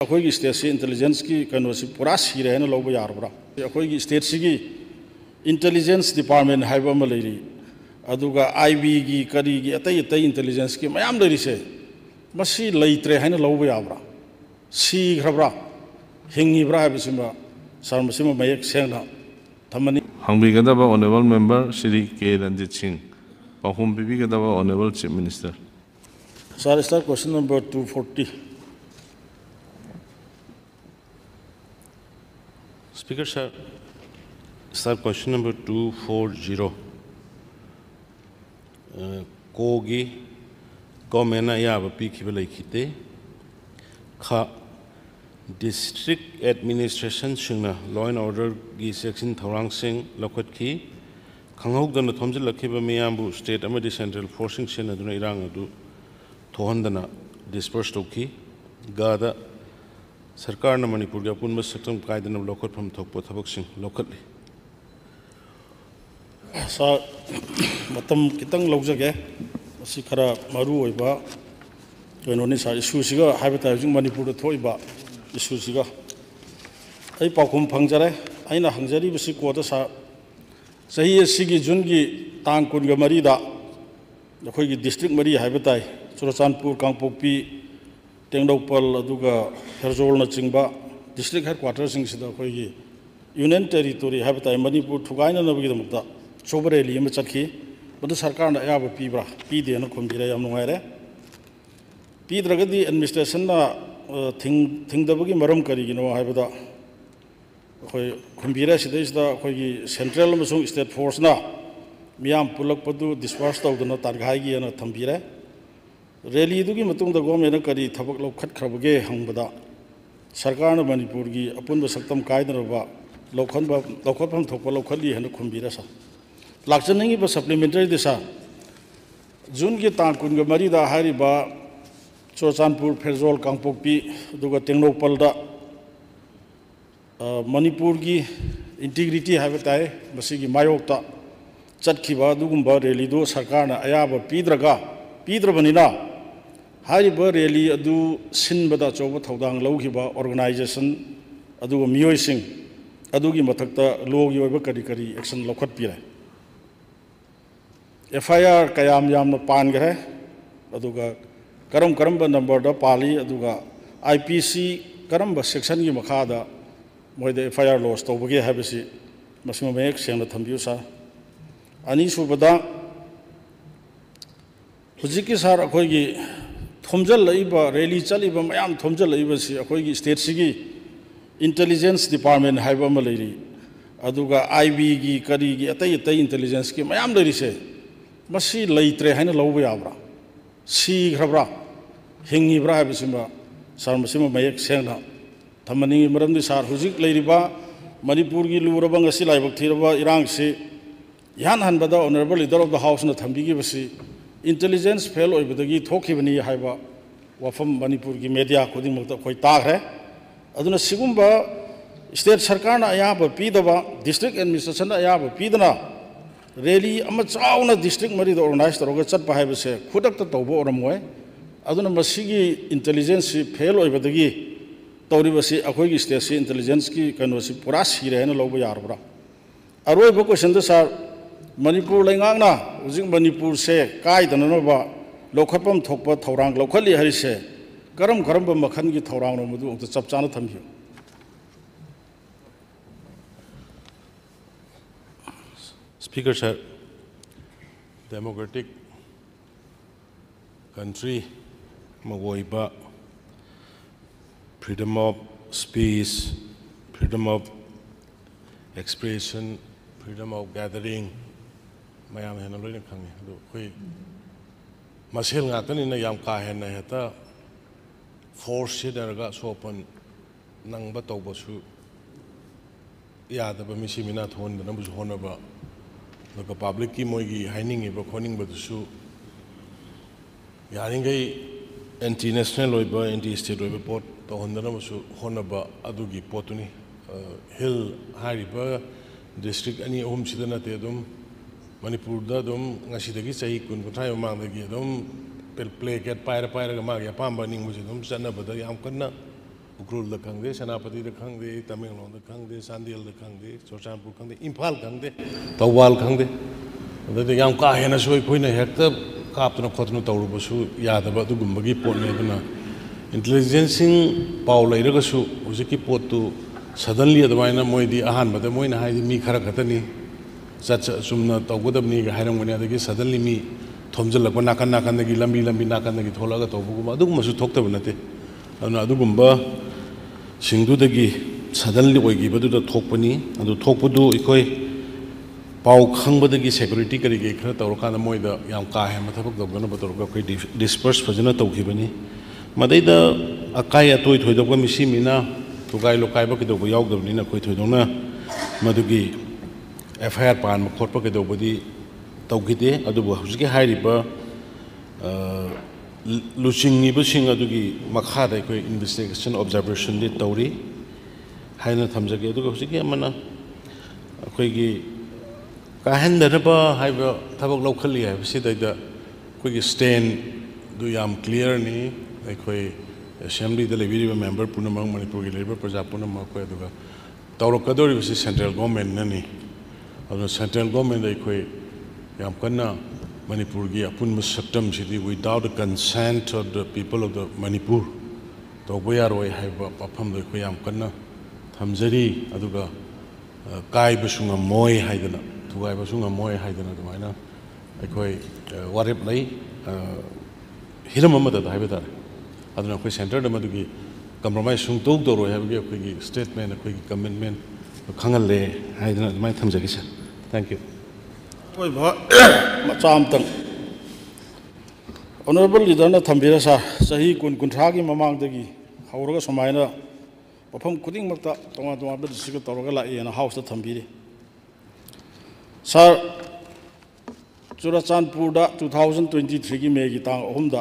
अखोई स्टेट से इंटेलिजेंस की कनोसी पूरा सीरे है ना लोग यारबरा अखोई स्टेट की इंटेलिजेंस डिपार्टमेंट है लेरी अदुगा आईबी की करी की अतई अतई इंटेलिजेंस की मैम लेरीसे मसी लेत्रे है ना लोग याबरा सीग्रब्रा हिंगीब्रा है बिसिमा सर मसिमा मयक सेंगना थमनी हंगबीगदबा honourable member Shri K Ranjit Singh पाहुम बीबीगदबा honourable chief minister sir star question number 240 Speaker sir, start question number 240. Kogi government ya bapi kibelai kite kha district administration singna law and order gi section thorang sing lokhat ki khanghok dana thomjil lakhiba miyambu state amadi central forcing sen aduna irang adu thohandana disperse toki gada सरकार ने मणिपुर के अपुन सक्षम कायदन लौखटफम थोप थबकसिंग लौखटली सा मतम कितंग लौजगे मसी खरा मरु ओइबा कइनोनि सा इशू सिगा हाइबता जिंग मणिपुर थोइबा इशू सिगा आई पाखुम फंगजरे आइना हंगजरी बसी कोदा सा सही सिगी जुन की तांग कुनगा मरीदा अखोई की डिस्ट्रिक्ट मरी हाइबता चुरचानपुर कांगपोकपी टेंगडौपल अदुगा हेरजोल चिंबा डिस्ट्रिक्ट हेडक्वार्टर अखोई यूनियन टेरिटोरी है मणिपुर थुगाइनबगीदमक्ता चोब रैली चखी मदु सरकार अयाब पीब्रा पीदेना खुमबीरे याम नुंगाइरे पीद्रगदी एडमिनिस्ट्रेशन थिंगदबगी मरम करिगिनो हाइबदा अखोई खुमबीरे सिदैसदा अखोई सेंट्रल अमसुंग स्टेट फोर्सना मियाम पुलकपदु डिस्पर्स तौदना तारगाइगिना थंबीरे रैली गवर्नमेंट करी थबक लौखटख्रबगे हंगबदा सरकार मणिपुर की अपुनब सक्तम कायदनब लौखटफम थोप लौखली है खुमबीरसा लाचनिंग सप्लीमेंटरी दिशा जून की तांग कुनग मरीदा चुरचानपुर फेरजोल कांगपोकपी टेंगनौपल मणिपुर की इंटीग्रिटी है मायोक्ता चतखिब रैली सरकार अयाब पीद्रबनिना रैली सिनबदा चौब थौदांग लौखिबा ऑर्गेनाइजेशन मियोइसिंग मथक्ता लॉगी करी करी एक्शन लौखटपीरे FIR कयाम यामना पानगरे करम नंबर पाली IPC करम सेक्शन की मखादा मोइद FIR लॉस तौबगे है मयेक सेंगना थंबियु सा अनीसुबदा हुजिकी सार अखोई थोमजल रैली चलीब मैम थोमजल अखोई स्टेट की इंटेलिजेंस डिपार्टमेंट है लेरी IB की करी की अतई अतई इंटेलिजेंस की मैम लेरीसे मसी लेत्रे है लौब याब्रा सीग्रब्रा हिंगीब्रा है सर मसिमा मयेक सेंगना थमनी मरमदि सार हुजिक लेरिबा मणिपुर की लूरबा ngasi लाइबक थीरबा इरांग से यान हनबदा honourable leader of the house न थंबिगिबसी इंटेलिजेंस फेल होइबदगी थोखिबनी हाइबा वफम मणिपुर की मीडिया खुदिमक अखोई ताग्रे अदुना सिगुंबा स्टेट सरकार अयाब पीदबा डिस्ट्रिक्ट एडमिनिस्ट्रेशन अयाब पीदना रैली चाउना डिस्ट्रिक्ट मरीद ऑर्गेनाइज तौर चटप है खुद तब ओरमोय अदुना मसीगी इंटेलिजेंस फेल होइबदगी तौरिबसी अखोई स्टेट से इंटेलिजेंस की कनोसी पूरा सीरे है लोग यारबरा अरोइब क्वेश्चन सर मणिपुर लेंगांगना हुजिक मणिपुर से कायदनब लौखटफम थोप थौरांग लौखली हरिसे करम मखन की थौरांग मधु चप चाना थम्बियु Speaker sir, democratic country magoiba freedom of speech, freedom of expression, freedom of gathering ma'am है लोन खाने मसेल गातनी याम का हेता फोर्स सिदरगा सोपन नंब तौबसु यादब मिसी मिना थोनदनबसु होनबा पब्लिक की मोगी हाइनिंग खोनिंगबदुसु यारिंगै एंटी नेशनल एंटी स्टेट पोट तौहनदनबसु होनबा अदुगी पोतुनी हिल हारिबा डिस्ट्रिक्ट अनी अहुम सिदा नते अदुम मणिपुर चाही कुन कुंथाई ममांगी प्लेकेट पायर पायर मांग अपाब निंग कन्ना उख्रुल खंगे सेनापति खंगे तमेंगलों खंगे चांदेल खंगे चुरचानपुर खंगे इम्फाल खंगे तौबाल खंगे का हेनसु अखोइना हेक्ता कापना खोतना तौरुबसु यादबा अदुगुम्बगी पोटने अदुना इंटेलिजेंसिंग पाउ लेरगसु हुजिकी पोतु सडनली अदुमाइना मोइदी अहानबदा मोइना हाइदि मी खरा खतनी सुमना तौगदबनी हाइरंगनी अदगी सडनली मी थोमजलक नाकन नाकनदगी लंबी लंबी नाकनदगी थोलगा तौबुगुम अदुगुमसु थोक्तब नते अदुना अदुगुम्बा सिंगदुदगी सडनली ओइगिबदुदा थोकपनी अदु थोकपदु इखोइ पाउ खंबदगी सिक्योरिटी करी खर तौरकान मोइदा याम का हेम थबक दबगन बतौरगा कोइ डिस्पर्स फजना तौखिबनी मदैदा अकाय अतोय थोइदोगा मिसी मिना थुगाइ लोकाइबा किदोबो यावदबनिना कोइ थोइदोना मदुगी एफआईआर पान खोटपा किदोबदी तौखिदे अदुबो हुजिके हाइरिबा लुचिंगिबसिंग अदुगी मखादा कोइ इन्वेस्टिगेशन ऑब्जर्वेशन दि तौरी हाइना थमजगे अदुगा हुजिके अमना अखोइगी काहनदरबा हाइबा थबक लौखली हाइबसिदैदा कोइगी स्टैंड दु याम क्लियर नि अखोइ असेंबली द लेबिरिबा मेंबर पुनमंग मणिपुर लेबर प्रजा पुनमंग को अदुगा तौरकदोरिबसि सेंट्रल गवर्नमेंट ननि अदु सेंट्रल गवर्नमेंट अखोइ याम कन्ना मणिपुर की अपुन सप्तम city without the consent of the people of the Manipur तौबा यारोय हाइबा पाफम द अखोइ याम कन्ना थमजरी अदुगा काइबसु ngमोय हाइदना थुगाइबसु ngमोय हाइदना दुमाइना अखोइ वारेप लै हिरम अमदा हाइबा तारे अदुना अखोइ सेंटर द मदुगी कंप्रोमाइज सुंग तौक दौरोय हाइबगी अखोइगी स्टेटमेंट अखोइगी कमिटमेंट खंगले हाइदना दुमाइ थमजगी सर थैंक यू कोई मचा अमतंग ऑनरेबल लीडर ने थम्बिरा सा सही कुन कुंथ्रा की ममांगदगी हौरगा समायना मफम खुदिंगमक्ता तोंगा तोंगा डिस्ट्रिक्ट तौरगा लाएना हाउस थम्बिरे सर चुराचानपुर 2023 की मे की तांग अहुमदा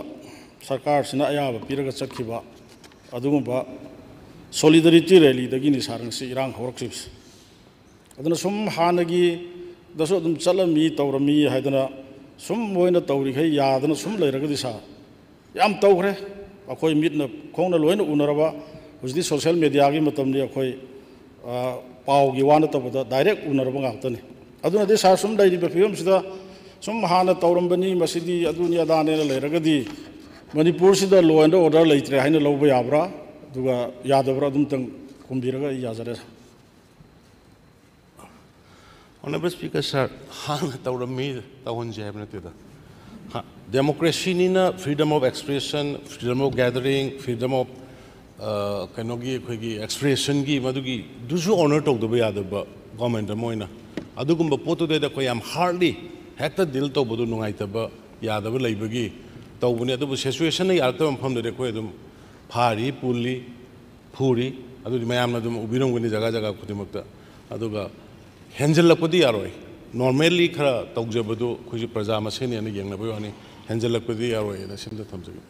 सरकार सिना अयाब पीरगा चखिबा अदुगुंबा सोलिडरिटी रैली दगी नि सारंगसि इरांग हौरक्सिब्स अदुना सुम हानगी दसो अदुम चलमी तौरमी हाइदना सुम मोइना तौरिखै यादना सुम लेरगदि सा याम तौखरे अखोइ मिटना खोंना लोइना उनरबा हुजदि सोशल मीडिया की मतमनि अखोइ पाउगी वाना तबदा डायरेक्ट उनरबा गाक्तनि अदुना दि सा सुम दैरिबा फियम सिदा सुम हाना तौरमबनी मसिदि अदुनि अदानेना लेरगदि मणिपुर सिदा लो एंड ऑर्डर लेत्रे हाइना लौबा याब्रा दुगा यादबरा अदुम तंग कुंबिरगा याजरे Honorable Speaker, sir, hang taurami tahun jahab na tida. Democracy ni na freedom of expression, freedom of gathering, freedom of kanogi koigi expression gi madugi dusu honor talk do ya da government mo ina. Adugum ba poto de da ko yam hardly hekta dil to bodu nungai ta ba ya da ba leibagi tawbuni adu situation na yar ta pham de ko edum phari puli phuri adu mayam na dum ubirong gani jaga jaga khudimakta aduga हेंजलपदी यारोय normally खरा तौजबदो खुजी प्रजा मसेने यंगनबो यानी हेंजलपदी यारोय ना सिमदा थमजगे